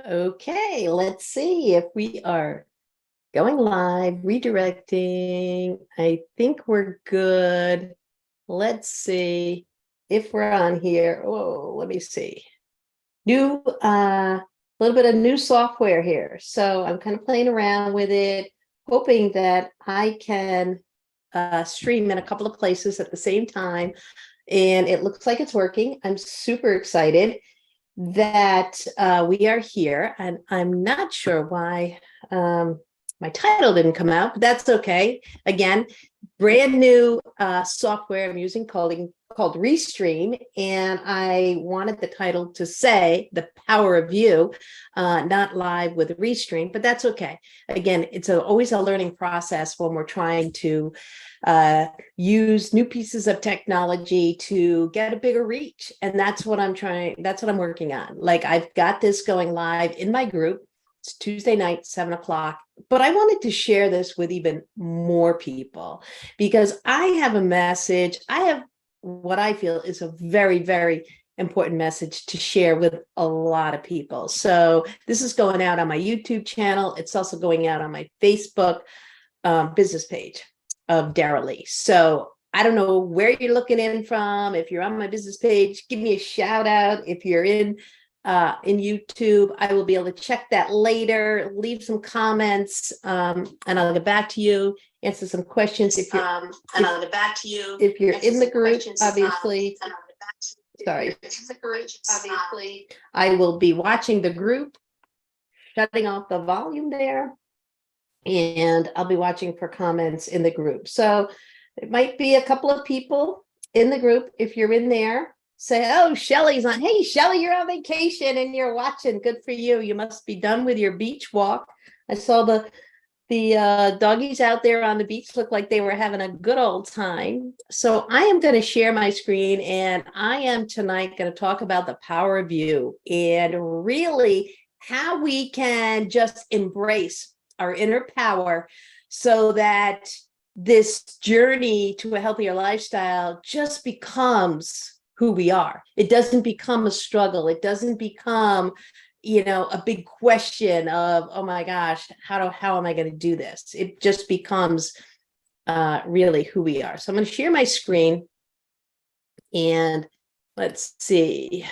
Okay, let's see if we are going live, redirecting. I think we're good. Let's see if we're on here. Oh, let me see. New, little bit of new software here. So I'm kind of playing around with it, hoping that I can stream in a couple of places at the same time. And it looks like it's working. I'm super excited that we are here, and I'm not sure why my title didn't come out, but that's okay. Again, brand new software I'm using called Restream, and I wanted the title to say "The Power of You," not live with Restream, but that's okay. Again, it's always a learning process when we're trying to use new pieces of technology to get a bigger reach. And that's what I'm working on. Like, I've got this going live in my group. It's Tuesday night, 7 o'clock. But I wanted to share this with even more people because I have a message. I have what I feel is a very, very important message to share with a lot of people. So this is going out on my YouTube channel. It's also going out on my Facebook business page of Dara Lee. So I don't know where you're looking in from. If you're on my business page, give me a shout out. If you're in YouTube, I will be able to check that later. Leave some comments, and I'll get back to you. Answer some questions if you're. And I'll get back to you. If you're in the group, obviously. Sorry. Obviously, I will be watching the group, shutting off the volume there, and I'll be watching for comments in the group. So it might be a couple of people in the group. If you're in there, say, oh, Shelly's on. Hey, Shelly, you're on vacation and you're watching. Good for you. You must be done with your beach walk. I saw the doggies out there on the beach look like they were having a good old time. So I am going to share my screen, and I am tonight going to talk about the power of you and really how we can just embrace our inner power so that this journey to a healthier lifestyle just becomes who we are. It doesn't become a struggle. It doesn't become a big question of, oh my gosh, how am I going to do this? It just becomes really who we are. So I'm going to share my screen, and let's see.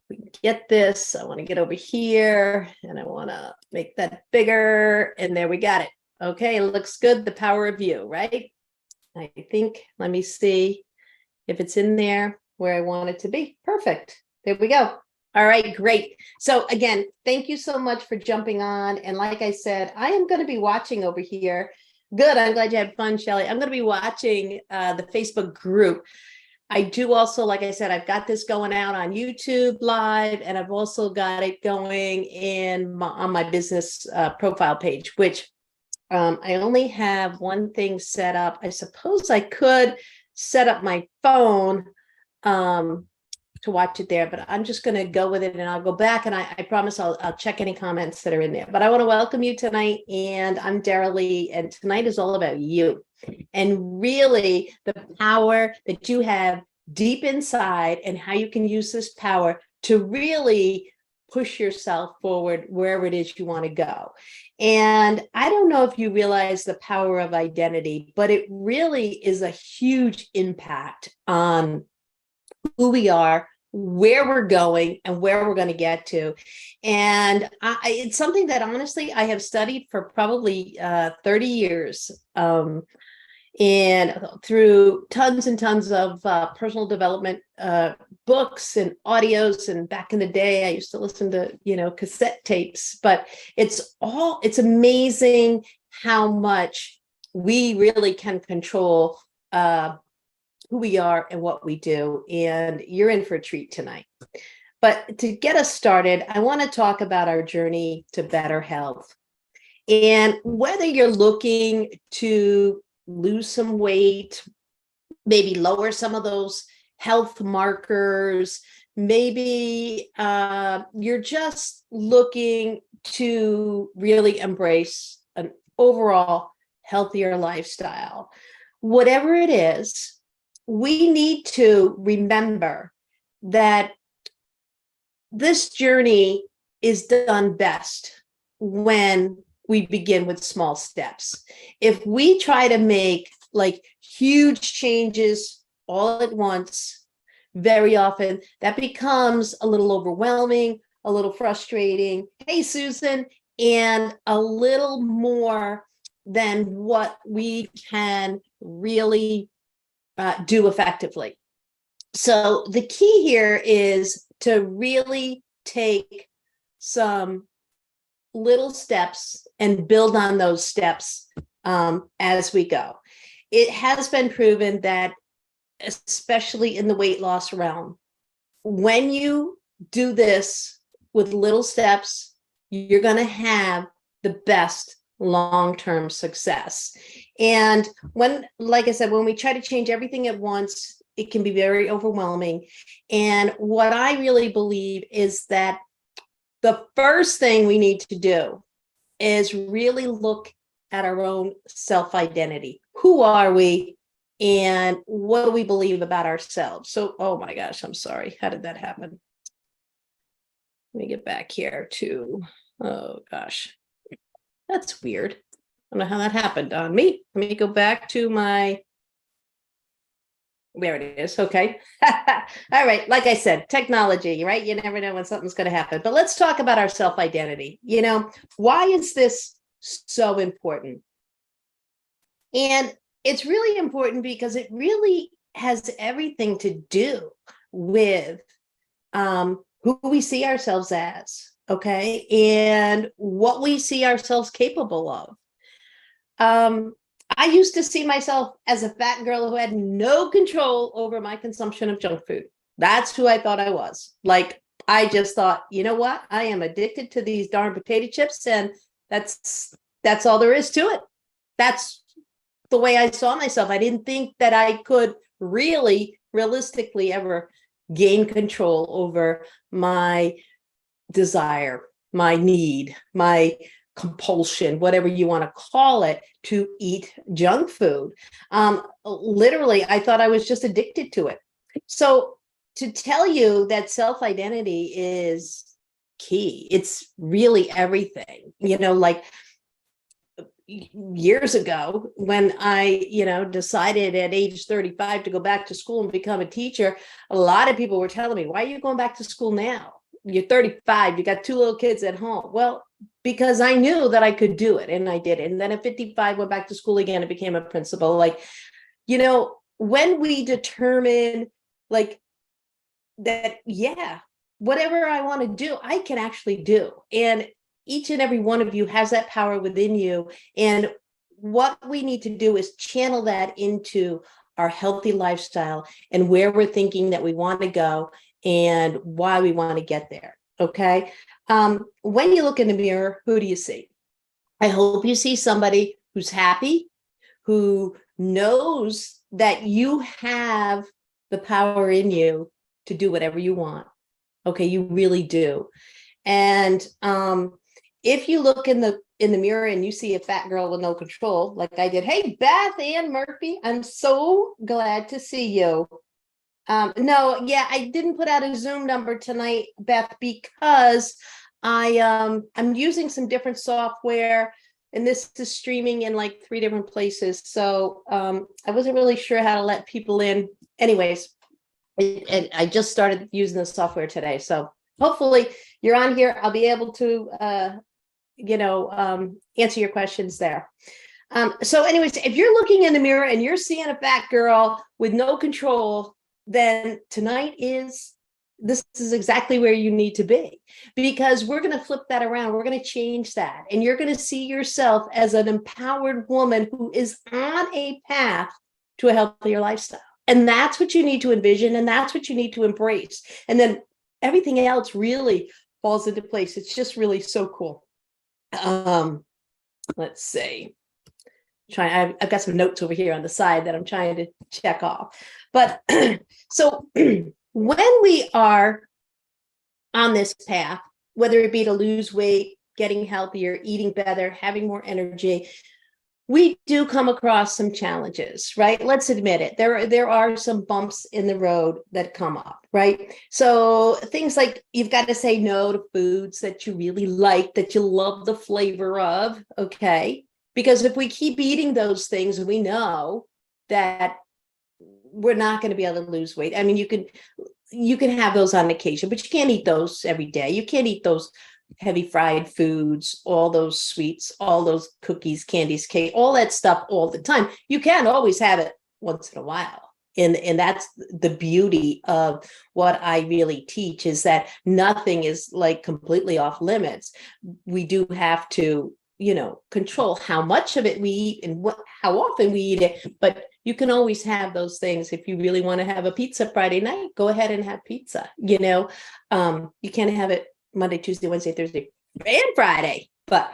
We can get this. I want to get over here, and I want to make that bigger, and there we got it. Okay, it looks good. The power of you, right? I think, let me see if it's in there where I want it to be. Perfect. There we go. All right, great. So again, thank you so much for jumping on. And like I said, I am going to be watching over here. Good. I'm glad you had fun, Shelly. I'm going to be watching the Facebook group. I do also, like I said, I've got this going out on YouTube live, and I've also got it going on my business profile page, which I only have one thing set up. I suppose I could set up my phone to watch it there, but I'm just going to go with it, and I'll go back, and I promise I'll check any comments that are in there. But I want to welcome you tonight, and I'm Dara Lee, and tonight is all about you and really the power that you have deep inside and how you can use this power to really push yourself forward wherever it is you want to go. And I don't know if you realize the power of identity, but it really is a huge impact on who we are, where we're going, and where we're going to get to. And it's something that honestly I have studied for probably 30 years, and through tons and tons of personal development books and audios. And back in the day, I used to listen to cassette tapes. But it's amazing how much we really can control who we are and what we do. And you're in for a treat tonight. But to get us started, I want to talk about our journey to better health. And whether you're looking to lose some weight, maybe lower some of those health markers, maybe you're just looking to really embrace an overall healthier lifestyle. Whatever it is, we need to remember that this journey is done best when we begin with small steps. If we try to make like huge changes all at once, very often that becomes a little overwhelming, a little frustrating. Hey, Susan, and a little more than what we can really do effectively. So the key here is to really take some little steps and build on those steps as we go. It has been proven that, especially in the weight loss realm, when you do this with little steps, you're going to have the best long-term success. And when, like I said, when we try to change everything at once, it can be very overwhelming. And what I really believe is that the first thing we need to do is really look at our own self-identity. Who are we? And what do we believe about ourselves? So, oh my gosh, I'm sorry. How did that happen? Let me get back here to, oh gosh, that's weird. I don't know how that happened on me. Let me go back to my, there it is. Okay. All right. Like I said, technology, right? You never know when something's going to happen. But let's talk about our self-identity. You know, why is this so important? And it's really important because it really has everything to do with who we see ourselves as, okay, and what we see ourselves capable of. I used to see myself as a fat girl who had no control over my consumption of junk food. That's who I thought I was. Like, I just thought, you know what? I am addicted to these darn potato chips, and that's all there is to it. That's the way I saw myself. I didn't think that I could really realistically ever gain control over my desire, my need, my compulsion, whatever you want to call it, to eat junk food. Literally, I thought I was just addicted to it. So to tell you that self-identity is key, it's really everything. You know, like years ago when I, decided at age 35 to go back to school and become a teacher, a lot of people were telling me, why are you going back to school now? You're 35, you got 2 little kids at home. Well, because I knew that I could do it, and I did it. And then at 55, went back to school again and became a principal. Like, when we determine like that, yeah, whatever I want to do, I can actually do. And each and every one of you has that power within you. And what we need to do is channel that into our healthy lifestyle and where we're thinking that we want to go and why we want to get there. Okay. When you look in the mirror, who do you see? I hope you see somebody who's happy, who knows that you have the power in you to do whatever you want. Okay. You really do. And, if you look in the mirror and you see a fat girl with no control, like I did, hey, Beth Ann Murphy, I'm so glad to see you. No, yeah, I didn't put out a Zoom number tonight, Beth, because I'm using some different software, and this is streaming in like 3 different places. So I wasn't really sure how to let people in. Anyways, I just started using the software today. So hopefully you're on here. I'll be able to answer your questions there. So anyways, if you're looking in the mirror and you're seeing a fat girl with no control, then tonight this is exactly where you need to be, because we're going to flip that around. We're going to change that. And you're going to see yourself as an empowered woman who is on a path to a healthier lifestyle. And that's what you need to envision. And that's what you need to embrace. And then everything else really falls into place. It's just really so cool. Let's see. I've got some notes over here on the side that I'm trying to check off. But so when we are on this path, whether it be to lose weight, getting healthier, eating better, having more energy, we do come across some challenges, right? Let's admit it. There are some bumps in the road that come up, right? So things like you've got to say no to foods that you really like, that you love the flavor of, okay? Because if we keep eating those things, we know that we're not going to be able to lose weight. I mean, you can have those on occasion, but you can't eat those every day. You can't eat those heavy fried foods, all those sweets, all those cookies, candies, cake, all that stuff all the time. You can always have it once in a while. And that's the beauty of what I really teach, is that nothing is like completely off limits. We do have to, control how much of it we eat and how often we eat it, but you can always have those things. If you really want to have a pizza Friday night, go ahead and have pizza. You can't have it Monday, Tuesday, Wednesday, Thursday, and Friday. But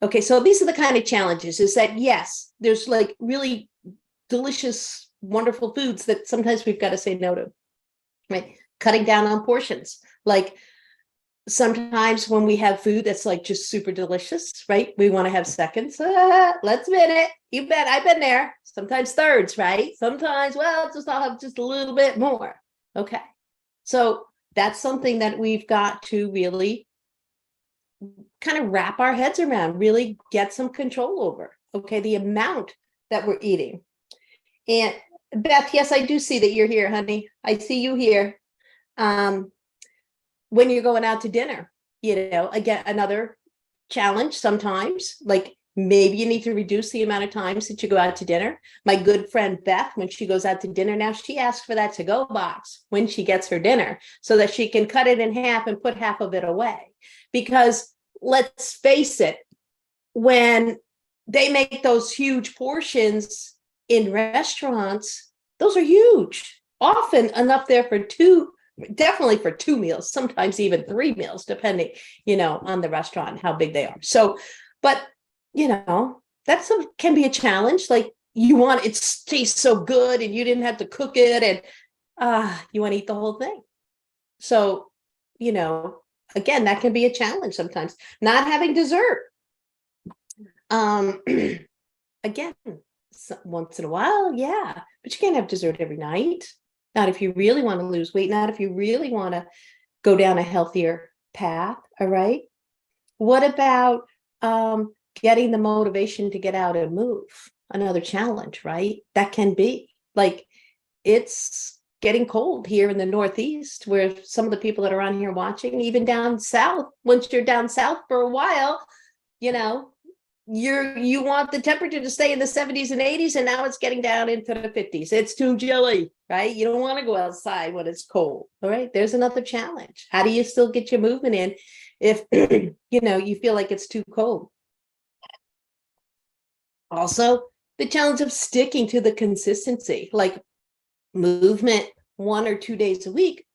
okay, so these are the kind of challenges, is that yes, there's like really delicious, wonderful foods that sometimes we've got to say no to, right? Cutting down on portions. Like sometimes when we have food that's like just super delicious, right? We want to have seconds. Let's admit it. You bet. I've been there. Sometimes thirds, right? Sometimes, well, I'll have just a little bit more. Okay. So that's something that we've got to really kind of wrap our heads around, really get some control over. Okay. The amount that we're eating. And Beth, yes, I do see that you're here, honey. I see you here. When you're going out to dinner, again, another challenge sometimes, like maybe you need to reduce the amount of times that you go out to dinner. My good friend Beth, when she goes out to dinner now, she asks for that to-go box when she gets her dinner so that she can cut it in half and put half of it away. Because let's face it, when they make those huge portions in restaurants, those are huge, often enough there for definitely for 2 meals, sometimes even 3 meals, depending, on the restaurant and how big they are. So, but, that can be a challenge. Like you want it to taste so good and you didn't have to cook it and you want to eat the whole thing. So, again, that can be a challenge sometimes. Not having dessert. Again, once in a while, yeah, but you can't have dessert every night. Not if you really want to lose weight, not if you really want to go down a healthier path. All right. What about getting the motivation to get out and move? Another challenge, right? That can be like, it's getting cold here in the Northeast, where some of the people that are on here watching, even down south, once you're down south for a while, you want the temperature to stay in the 70s and 80s, and now it's getting down into the 50s. It's too chilly, right? You don't want to go outside when it's cold. All right, there's another challenge. How do you still get your movement in if you feel like it's too cold? Also, the challenge of sticking to the consistency, like movement 1 or 2 days a week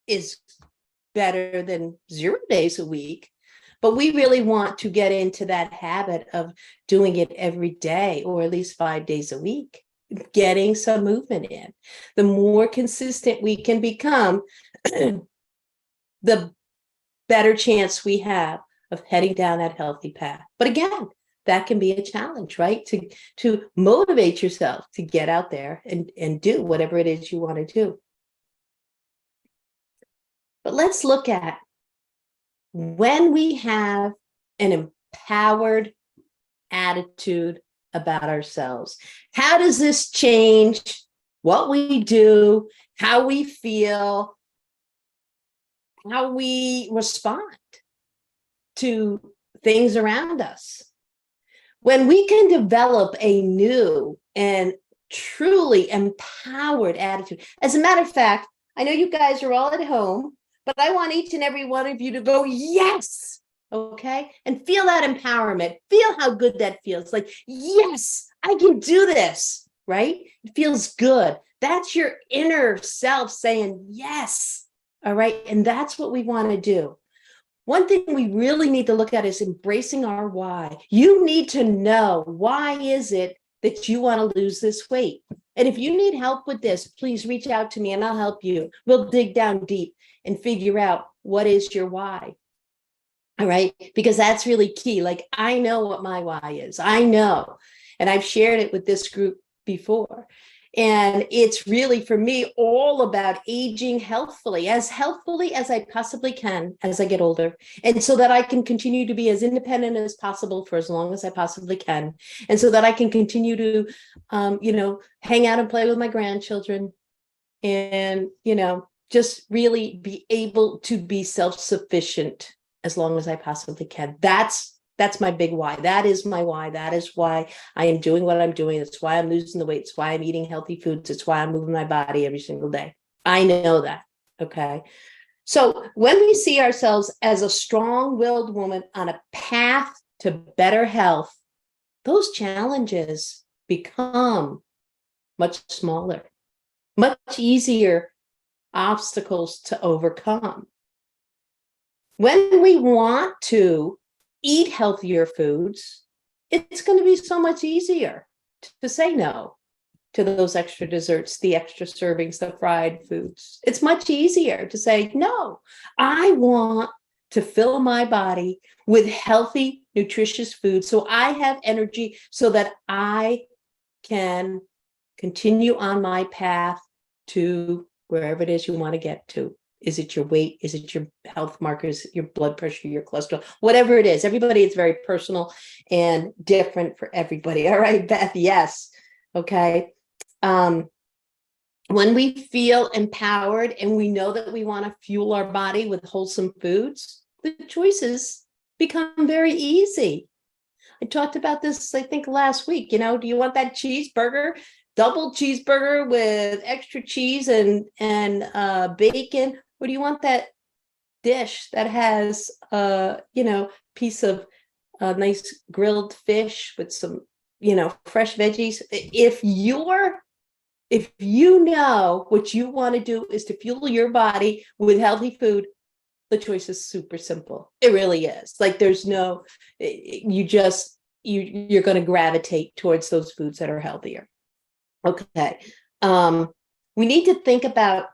is better than 0 days a week. But we really want to get into that habit of doing it every day, or at least 5 days a week, getting some movement in. The more consistent we can become, the better chance we have of heading down that healthy path. But again, that can be a challenge, right? To motivate yourself to get out there and do whatever it is you want to do. But let's look at when we have an empowered attitude about ourselves. How does this change what we do, how we feel, how we respond to things around us? When we can develop a new and truly empowered attitude. As a matter of fact, I know you guys are all at home, but I want each and every one of you to go, yes, okay? And feel that empowerment. Feel how good that feels. Like, yes, I can do this, right? It feels good. That's your inner self saying, yes, all right? And that's what we want to do. One thing we really need to look at is embracing our why. You need to know, why is it that you want to lose this weight? And if you need help with this, please reach out to me and I'll help you. We'll dig down deep and figure out what is your why. All right, because that's really key. Like, I know what my why is. I know. And I've shared it with this group before. And it's really, for me, all about aging healthfully as I possibly can as I get older. And so that I can continue to be as independent as possible for as long as I possibly can. And so that I can continue to, hang out and play with my grandchildren and, just really be able to be self-sufficient as long as I possibly can. That's my big why. That is my why. That is why I am doing what I'm doing. It's why I'm losing the weight. It's why I'm eating healthy foods. It's why I'm moving my body every single day. I know that. Okay. So when we see ourselves as a strong-willed woman on a path to better health, those challenges become much smaller, much easier obstacles to overcome. When we want to eat healthier foods, it's going to be so much easier to say no to those extra desserts, the extra servings, the fried foods. It's much easier to say, no, I want to fill my body with healthy, nutritious food so I have energy so that I can continue on my path to wherever it is you want to get to. Is it your weight? Is it your health markers, your blood pressure, your cholesterol, whatever it is? Everybody, it's very personal and different for everybody. All right, Beth, yes. Okay. When we feel empowered and we know that we want to fuel our body with wholesome foods, the choices become very easy. I talked about this, I think, last week. Do you want that cheeseburger? Double cheeseburger with extra cheese and bacon, or do you want that dish that has piece of nice grilled fish with some fresh veggies? If you know what you want to do is to fuel your body with healthy food, the choice is super simple. It really is. Like, there's no, you're going to gravitate towards those foods that are healthier. Okay. We need to think about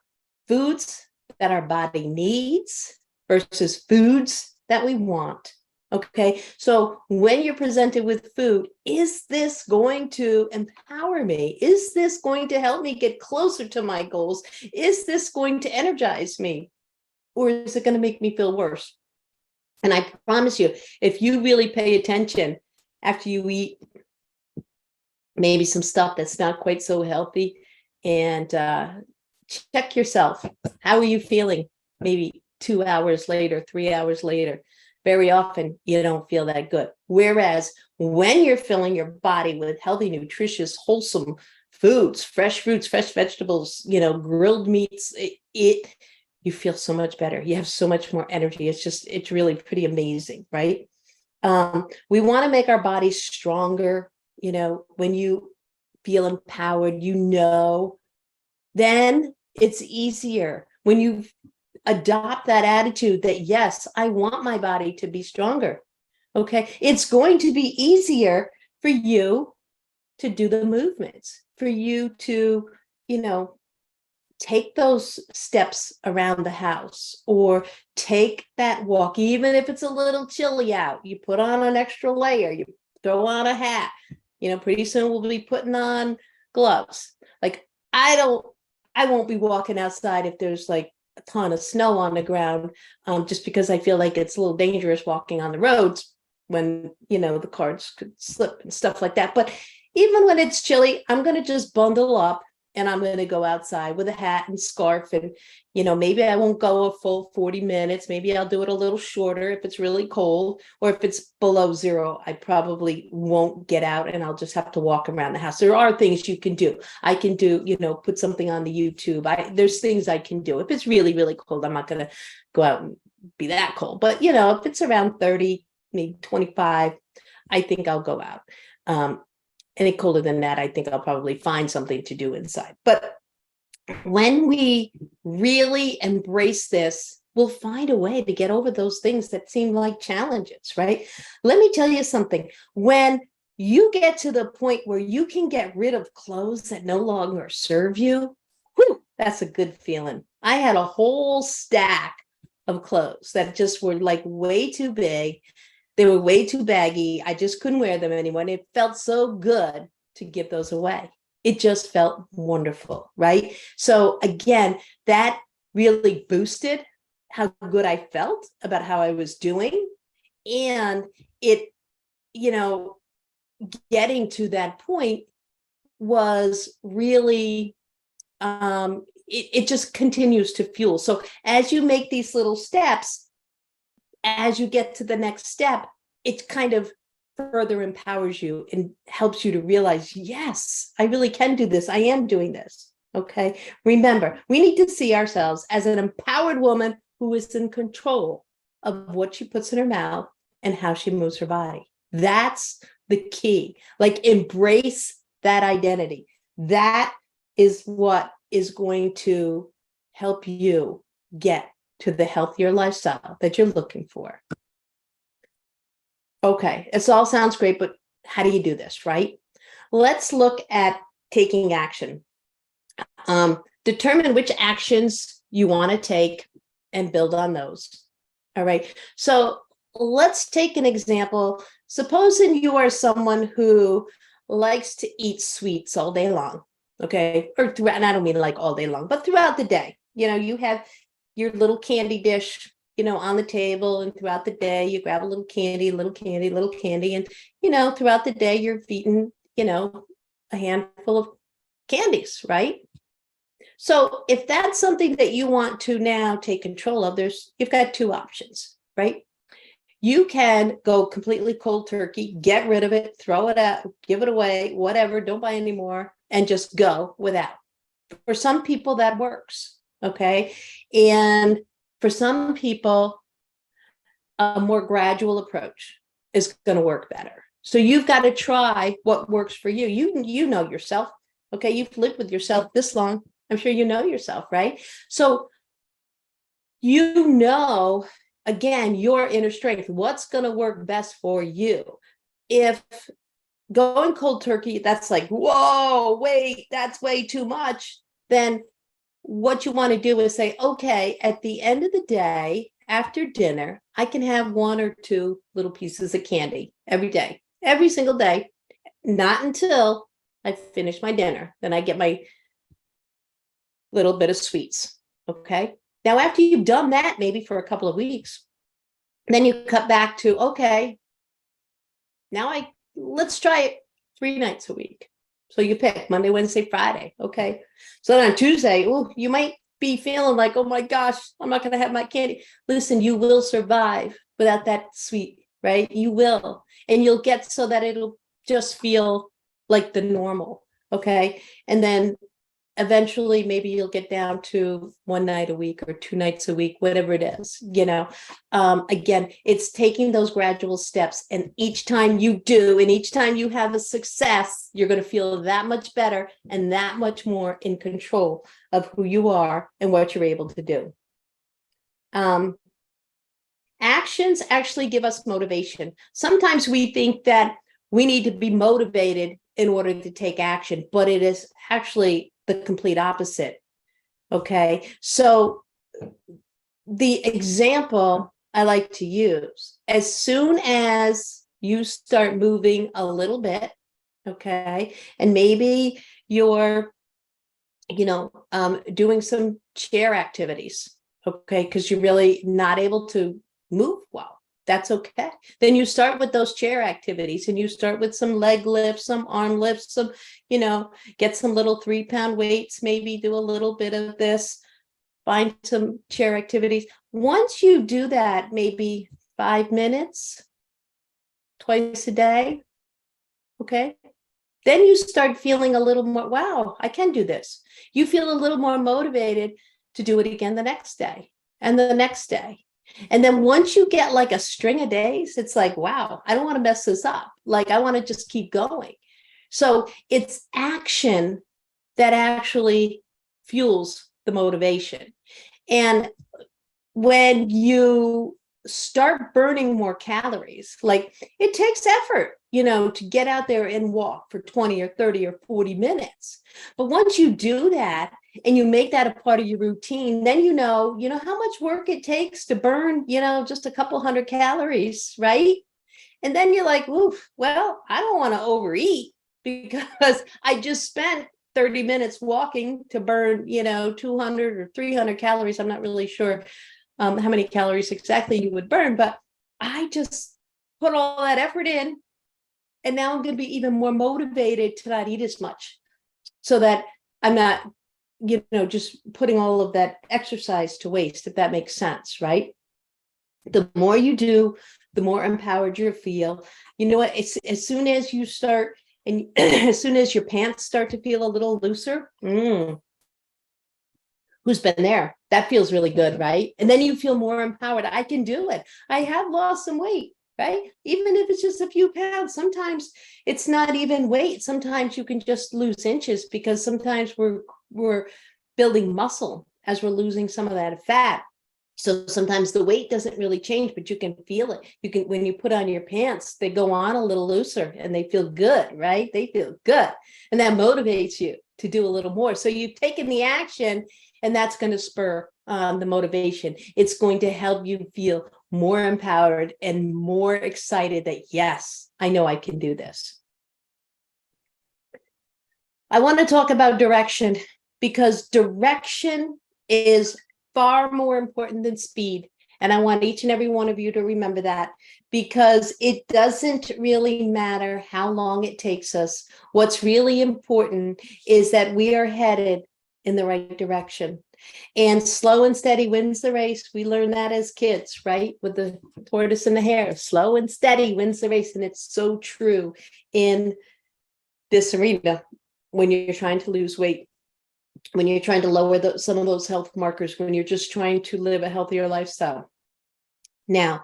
foods that our body needs versus foods that we want. Okay. So when you're presented with food, is this going to empower me? Is this going to help me get closer to my goals? Is this going to energize me? Or is it going to make me feel worse? And I promise you, if you really pay attention after you eat maybe some stuff that's not quite so healthy, and check yourself. How are you feeling? Maybe 2 hours later, 3 hours later. Very often you don't feel that good. Whereas when you're filling your body with healthy, nutritious, wholesome foods, fresh fruits, fresh vegetables, grilled meats, you feel so much better. You have so much more energy. It's really pretty amazing, right? We want to make our bodies stronger. When you feel empowered, then it's easier. When you adopt that attitude that, yes, I want my body to be stronger. Okay. It's going to be easier for you to do the movements, for you to, take those steps around the house or take that walk, even if it's a little chilly out. You put on an extra layer, you throw on a hat. Pretty soon we'll be putting on gloves. Like, I won't be walking outside if there's like a ton of snow on the ground, just because I feel like it's a little dangerous walking on the roads when, the cars could slip and stuff like that. But even when it's chilly, I'm going to just bundle up and I'm going to go outside with a hat and scarf. And, maybe I won't go a full 40 minutes. Maybe I'll do it a little shorter if it's really cold, or if it's below zero, I probably won't get out and I'll just have to walk around the house. There are things you can do. I can do, put something on the YouTube. There's things I can do. If it's really, really cold, I'm not going to go out and be that cold. But, if it's around 30, maybe 25, I think I'll go out. Any colder than that, I think I'll probably find something to do inside. But when we really embrace this, we'll find a way to get over those things that seem like challenges, right? Let me tell you something. When you get to the point where you can get rid of clothes that no longer serve you, that's a good feeling. I had a whole stack of clothes that just were like way too big. They were way too baggy. I just couldn't wear them anymore. And it felt so good to give those away. It just felt wonderful, right? So again, that really boosted how good I felt about how I was doing. And it, you know, getting to that point was really, it just continues to fuel. So as you make these little steps, as you get to the next step, it kind of further empowers you and helps you to realize, yes, I really can do this. I am doing this. Okay. Remember, we need to see ourselves as an empowered woman who is in control of what she puts in her mouth and how she moves her body. That's the key. Like, embrace that identity. That is what is going to help you get to the healthier lifestyle that you're looking for. Okay, this all sounds great, but how do you do this, right? Let's look at taking action. Determine which actions you want to take and build on those. All right, so let's take an example. Supposing you are someone who likes to eat sweets all day long, okay? Or throughout, and I don't mean like all day long, but throughout the day. You know, you have your little candy dish, you know, on the table, and throughout the day you grab a little candy, and, you know, throughout the day you're eating, you know, a handful of candies, right? So if that's something that you want to now take control of, you've got two options, right? You can go completely cold turkey, get rid of it, throw it out, give it away, whatever, don't buy anymore, and just go without. For some people that works, okay? And for some people, a more gradual approach is going to work better. So you've got to try what works for you. You know yourself, okay? You've lived with yourself this long. I'm sure you know yourself, right? So you know, again, your inner strength, what's going to work best for you. If going cold turkey, that's like, whoa, wait, that's way too much, then what you want to do is say, okay, at the end of the day, after dinner, I can have one or two little pieces of candy every day, every single day, not until I finish my dinner. Then I get my little bit of sweets. Okay. Now, after you've done that, maybe for a couple of weeks, then you cut back to, okay, now let's try it 3 nights a week. So you pick Monday, Wednesday, Friday. Okay. So then on Tuesday, you might be feeling like, oh my gosh, I'm not going to have my candy. Listen, you will survive without that sweet, right? You will. And you'll get so that it'll just feel like the normal. Okay. And then eventually maybe you'll get down to 1 night a week or 2 nights a week, whatever it is, you know. Again, it's taking those gradual steps, and each time you do, and each time you have a success, you're going to feel that much better and that much more in control of who you are and what you're able to do. Actions actually give us motivation. Sometimes we think that we need to be motivated in order to take action, but it is actually the complete opposite. Okay. So the example I like to use, as soon as you start moving a little bit, okay, and maybe you're, doing some chair activities, okay, because you're really not able to move well. That's okay. Then you start with those chair activities, and you start with some leg lifts, some arm lifts, some, get some little 3-pound weights, maybe do a little bit of this, find some chair activities. Once you do that, maybe 5 minutes, twice a day, okay, then you start feeling a little more, wow, I can do this. You feel a little more motivated to do it again the next day and the next day. And then once you get like a string of days, it's like, wow, I don't want to mess this up. Like, I want to just keep going. So it's action that actually fuels the motivation. And when you start burning more calories, like, it takes effort, to get out there and walk for 20 or 30 or 40 minutes. But once you do that and you make that a part of your routine, then you know how much work it takes to burn, just a couple hundred calories, right? And then you're like, oof, well, I don't want to overeat because I just spent 30 minutes walking to burn, 200 or 300 calories. I'm not really sure how many calories exactly you would burn, but I just put all that effort in. And now I'm going to be even more motivated to not eat as much so that I'm not, just putting all of that exercise to waste, if that makes sense, right? The more you do, the more empowered you feel. You know what? It's as soon as you start and as soon as your pants start to feel a little looser, who's been there? That feels really good, right? And then you feel more empowered. I can do it. I have lost some weight, right? Even if it's just a few pounds, sometimes it's not even weight. Sometimes you can just lose inches because sometimes we're building muscle as we're losing some of that fat. So sometimes the weight doesn't really change, but you can feel it. You can, when you put on your pants, they go on a little looser and they feel good, right? They feel good. And that motivates you to do a little more. So you've taken the action, and that's going to spur the motivation. It's going to help you feel more empowered and more excited that, yes, I know I can do this. I want to talk about direction because direction is far more important than speed. And I want each and every one of you to remember that, because it doesn't really matter how long it takes us. What's really important is that we are headed in the right direction. And slow and steady wins the race. We learned that as kids, right? With the tortoise and the hare. Slow and steady wins the race. And it's so true in this arena when you're trying to lose weight, when you're trying to lower some of those health markers, when you're just trying to live a healthier lifestyle. Now,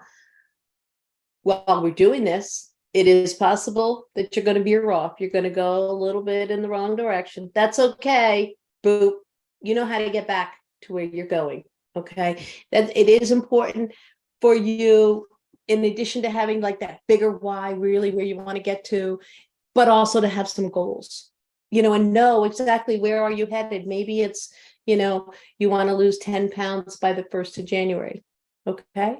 while we're doing this, it is possible that you're going to veer off. You're going to go a little bit in the wrong direction. That's okay. Boop. You know how to get back to where you're going. Okay. That it is important for you, in addition to having like that bigger why, really where you want to get to, but also to have some goals, and know exactly where are you headed. Maybe it's, you want to lose 10 pounds by the 1st of January. Okay.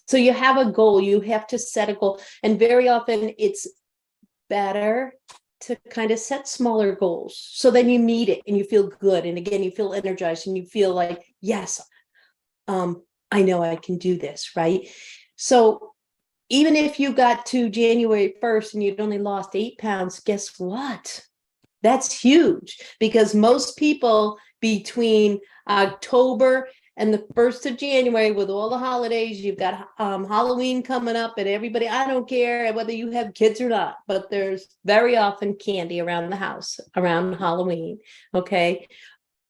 So you have a goal, you have to set a goal. And very often it's better to kind of set smaller goals. So then you meet it and you feel good. And again, you feel energized and you feel like, yes, I know I can do this, right? So even if you got to January 1st and you'd only lost 8 pounds, guess what? That's huge, because most people between October and the 1st of January, with all the holidays, you've got Halloween coming up, and everybody, I don't care whether you have kids or not, but there's very often candy around the house around Halloween. Okay.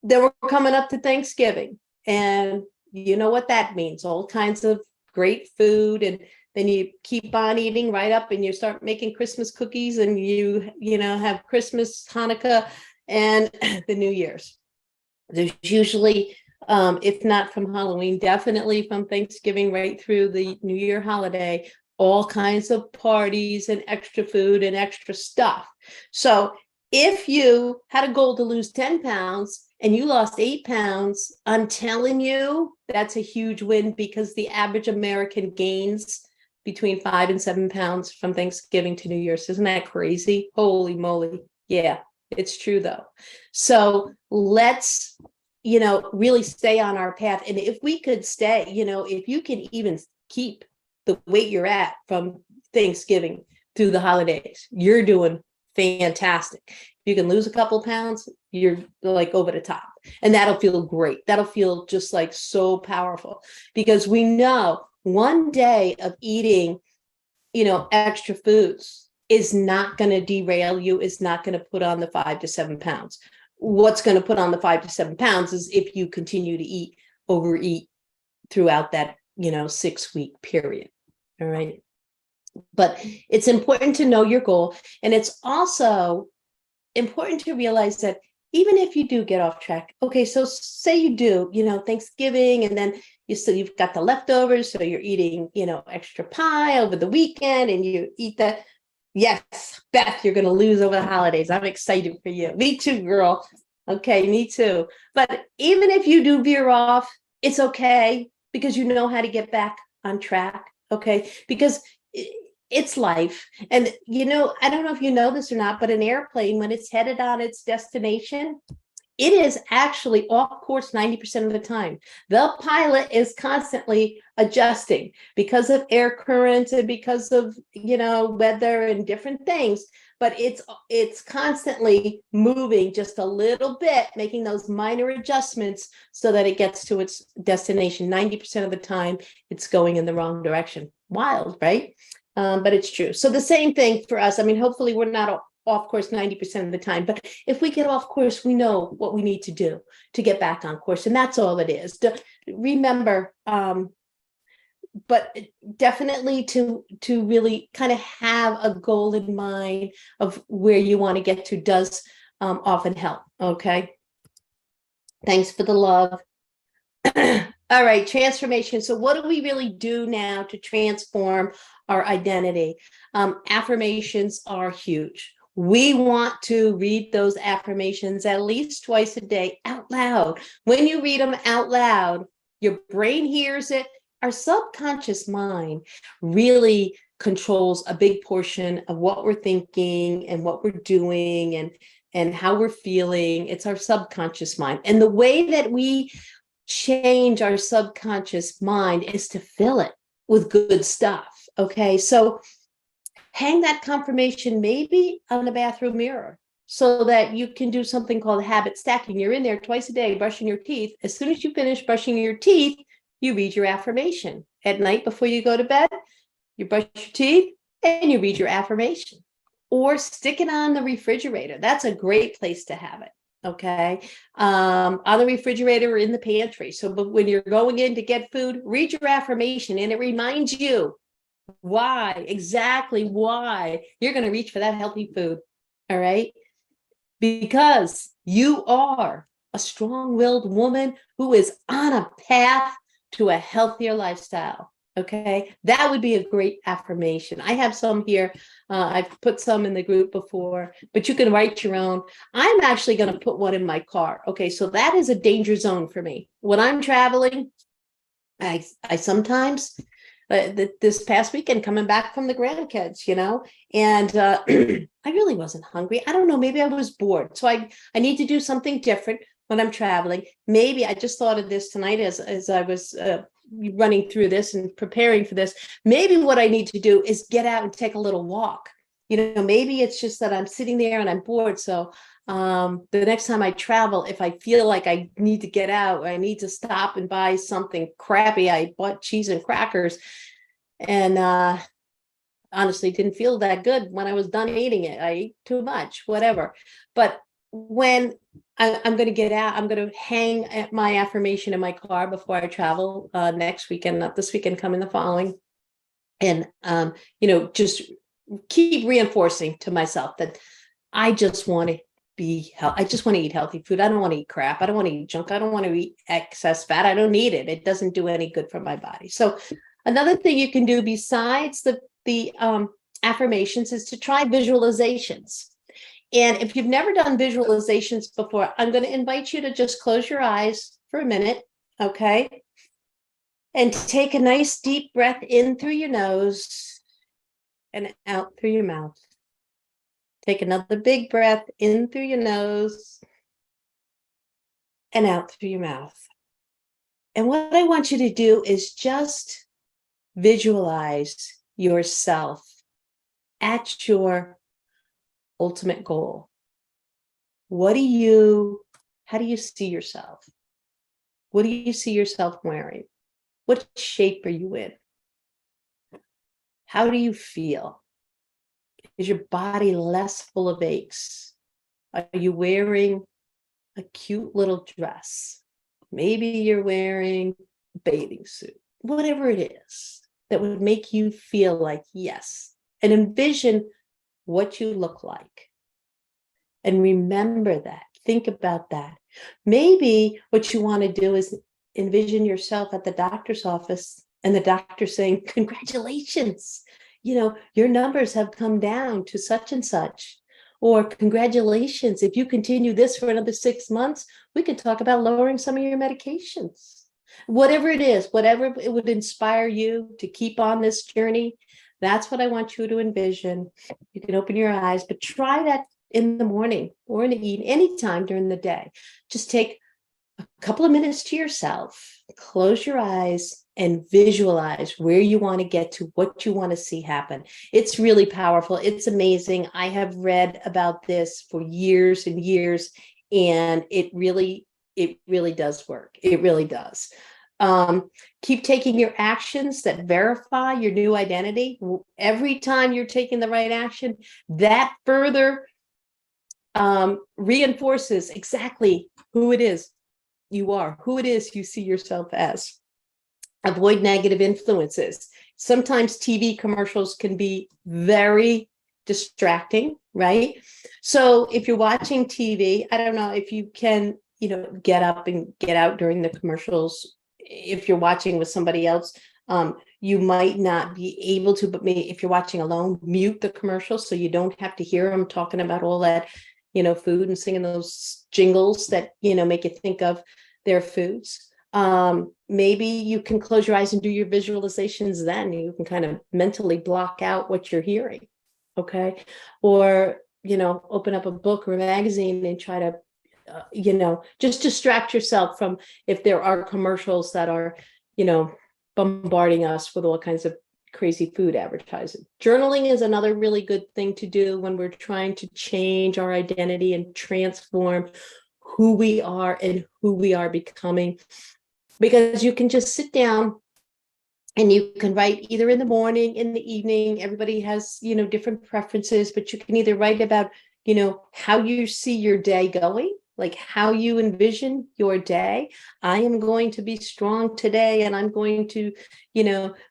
Then we're coming up to Thanksgiving, and you know what that means, all kinds of great food. And then you keep on eating right up and you start making Christmas cookies, and you have Christmas, Hanukkah, and the New Year's. There's usually, if not from Halloween, definitely from Thanksgiving right through the New Year holiday, all kinds of parties and extra food and extra stuff. So if you had a goal to lose 10 pounds and you lost 8 pounds, I'm telling you, that's a huge win, because the average American gains between 5 and 7 pounds from Thanksgiving to New Year's. Isn't that crazy? Holy moly. Yeah, it's true though. So let's, really stay on our path. And if we could stay, if you can even keep the weight you're at from Thanksgiving through the holidays, you're doing fantastic. If you can lose a couple pounds, you're like over the top, and that'll feel great. That'll feel just like so powerful, because we know one day of eating, extra foods is not going to derail you, is not going to put on the 5 to 7 pounds. What's going to put on the 5 to 7 pounds is if you continue to overeat throughout that, 6-week period. All right. But it's important to know your goal. And it's also important to realize that even if you do get off track, okay, so say you do, Thanksgiving, and then you've got the leftovers, so you're eating, extra pie over the weekend, and you eat that. Yes, Beth, you're going to lose over the holidays. I'm excited for you. Me too, girl. Okay, me too. But even if you do veer off, it's okay, because you know how to get back on track. Okay, because it's life. And, I don't know if you know this or not, but an airplane, when it's headed on its destination, it is actually off course 90% of the time. The pilot is constantly adjusting because of air currents and because of, weather and different things. But it's constantly moving just a little bit, making those minor adjustments so that it gets to its destination. 90% of the time, it's going in the wrong direction. Wild, right? But it's true. So the same thing for us. I mean, hopefully we're not off course 90% of the time, but if we get off course, we know what we need to do to get back on course, and that's all it is. Remember, but definitely to really kind of have a goal in mind of where you want to get to does often help. Okay, thanks for the love. All right, transformation. So what do we really do now to transform our identity? Affirmations are huge. We want to read those affirmations at least twice a day out loud. When you read them out loud, your brain hears it. Our subconscious mind really controls a big portion of what we're thinking and what we're doing and how we're feeling. It's our subconscious mind. And the way that we change our subconscious mind is to fill it with good stuff. Okay, so hang that confirmation maybe on the bathroom mirror so that you can do something called habit stacking. You're in there twice a day brushing your teeth. As soon as you finish brushing your teeth, you read your affirmation. At night before you go to bed, you brush your teeth and you read your affirmation. Or stick it on the refrigerator. That's a great place to have it. Okay, on the refrigerator or in the pantry. So but when you're going in to get food, read your affirmation and it reminds you exactly why you're going to reach for that healthy food. All right, because you are a strong-willed woman who is on a path to a healthier lifestyle. Okay, that would be a great affirmation. I have some here. I've put some in the group before, but you can write your own. I'm actually going to put one in my car. Okay, so that is a danger zone for me. When I'm traveling, I sometimes, this past weekend, coming back from the grandkids, and I really wasn't hungry. I don't know, maybe I was bored. So I need to do something different when I'm traveling. Maybe I just thought of this tonight as I was running through this and preparing for this. Maybe what I need to do is get out and take a little walk. Maybe it's just that I'm sitting there and I'm bored. So the next time I travel, if I feel like I need to get out, I need to stop and buy something crappy. I bought cheese and crackers and honestly didn't feel that good when I was done eating it. I ate too much, whatever. But when I'm going to get out, I'm going to hang my affirmation in my car before I travel next weekend, not this weekend, coming the following. And, just keep reinforcing to myself that I just want to I just want to eat healthy food. I don't want to eat crap. I don't want to eat junk. I don't want to eat excess fat. I don't need it. It doesn't do any good for my body. So another thing you can do besides the affirmations is to try visualizations. And if you've never done visualizations before, I'm going to invite you to just close your eyes for a minute, okay? And take a nice deep breath in through your nose and out through your mouth. Take another big breath in through your nose and out through your mouth. And what I want you to do is just visualize yourself at your ultimate goal. How do you see yourself? What do you see yourself wearing? What shape are you in? How do you feel? Is your body less full of aches? Are you wearing a cute little dress? Maybe you're wearing a bathing suit. Whatever it is that would make you feel like yes. And envision what you look like. And remember that. Think about that. Maybe what you want to do is envision yourself at the doctor's office and the doctor saying, congratulations, your numbers have come down to such and such. Or congratulations, if you continue this for another 6 months, we could talk about lowering some of your medications. Whatever it is, whatever it would inspire you to keep on this journey, That's what I want you to envision. You can open your eyes, but try that in the morning or in the evening, anytime during the day. Just take a couple of minutes to yourself, close your eyes, and visualize where you want to get to, what you want to see happen. It's really powerful. It's amazing. I have read about this for years and years, and it really does work. It really does. Keep taking your actions that verify your new identity. Every time you're taking the right action, that further reinforces exactly who it is you are, who it is you see yourself as. Avoid negative influences. Sometimes TV commercials can be very distracting, right? So if you're watching TV, I don't know if you can, get up and get out during the commercials. If you're watching with somebody else, you might not be able to, but maybe if you're watching alone, mute the commercial so you don't have to hear them talking about all that, food and singing those jingles that, make you think of their foods. Maybe you can close your eyes and do your visualizations. Then you can kind of mentally block out what you're hearing. Okay. Or, open up a book or a magazine and try to, just distract yourself from, if there are commercials that are, bombarding us with all kinds of crazy food advertising. Journaling is another really good thing to do when we're trying to change our identity and transform who we are and who we are becoming. Because you can just sit down and you can write either in the morning, in the evening. Everybody has, different preferences, but you can either write about, how you see your day going, like how you envision your day. I am going to be strong today, and I'm going to,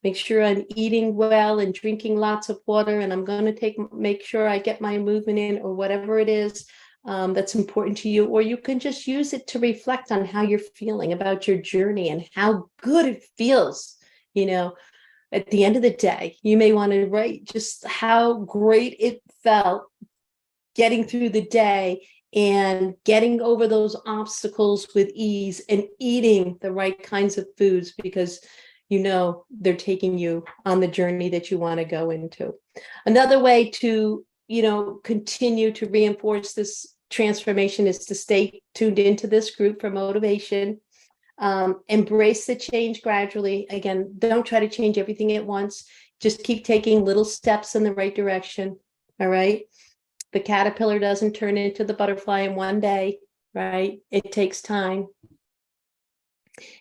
make sure I'm eating well and drinking lots of water, and I'm going to make sure I get my movement in, or whatever it is that's important to you. Or you can just use it to reflect on how you're feeling about your journey and how good it feels. At the end of the day, you may want to write just how great it felt getting through the day and getting over those obstacles with ease and eating the right kinds of foods, because they're taking you on the journey that you want to go into. Another way to continue to reinforce this transformation is to stay tuned into this group for motivation. Embrace the change gradually. Again, don't try to change everything at once. Just keep taking little steps in the right direction. All right. The caterpillar doesn't turn into the butterfly in one day, right? It takes time.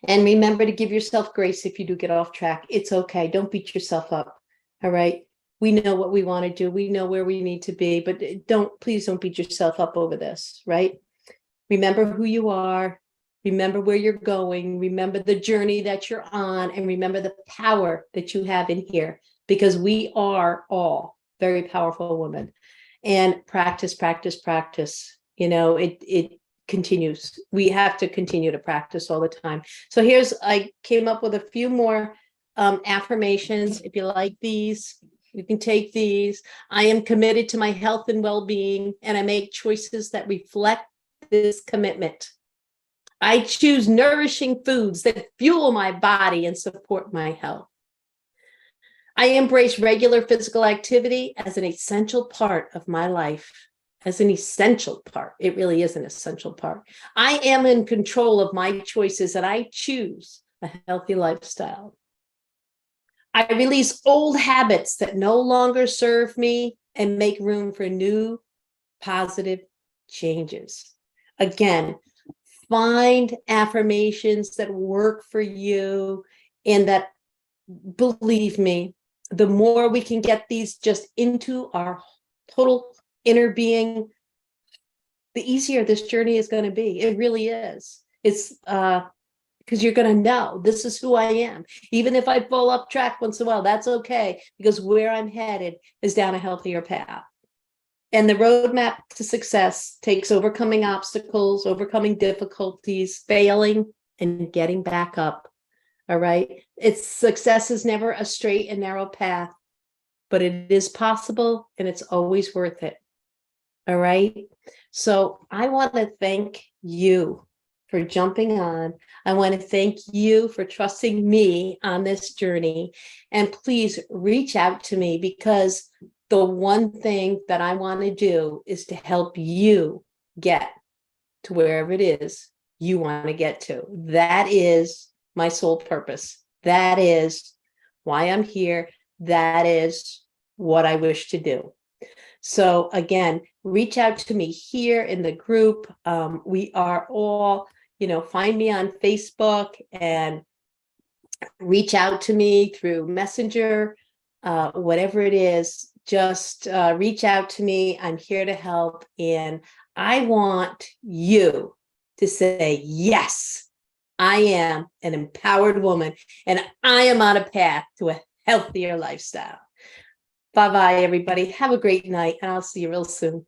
And remember to give yourself grace if you do get off track. It's okay. Don't beat yourself up. All right. We know what we want to do. We know where we need to be, but please don't beat yourself up over this, right? Remember who you are. Remember where you're going. Remember the journey that you're on, and remember the power that you have in here, because we are all very powerful women. And practice, practice, practice. It continues. We have to continue to practice all the time. So I came up with a few more affirmations. If you like these, you can take these. I am committed to my health and well-being, and I make choices that reflect this commitment. I choose nourishing foods that fuel my body and support my health. I embrace regular physical activity as an essential part of my life. As an essential part. It really is an essential part. I am in control of my choices, and I choose a healthy lifestyle. I release old habits that no longer serve me and make room for new positive changes. Again, find affirmations that work for you, and that, believe me, the more we can get these just into our total inner being, the easier this journey is going to be. It really is. It's because you're going to know this is who I am. Even if I fall off track once in a while, that's okay, because where I'm headed is down a healthier path. And the roadmap to success takes overcoming obstacles, overcoming difficulties, failing, and getting back up. All right. Success is never a straight and narrow path, but it is possible, and it's always worth it. All right. So I want to thank you for jumping on. I want to thank you for trusting me on this journey. And please reach out to me, because the one thing that I want to do is to help you get to wherever it is you want to get to. That is my sole purpose. That is why I'm here. That is what I wish to do. So again, reach out to me here in the group. We are all, find me on Facebook and reach out to me through Messenger, whatever it is, just reach out to me. I'm here to help. And I want you to say, yes, I am an empowered woman and I am on a path to a healthier lifestyle. Bye-bye, everybody. Have a great night, and I'll see you real soon.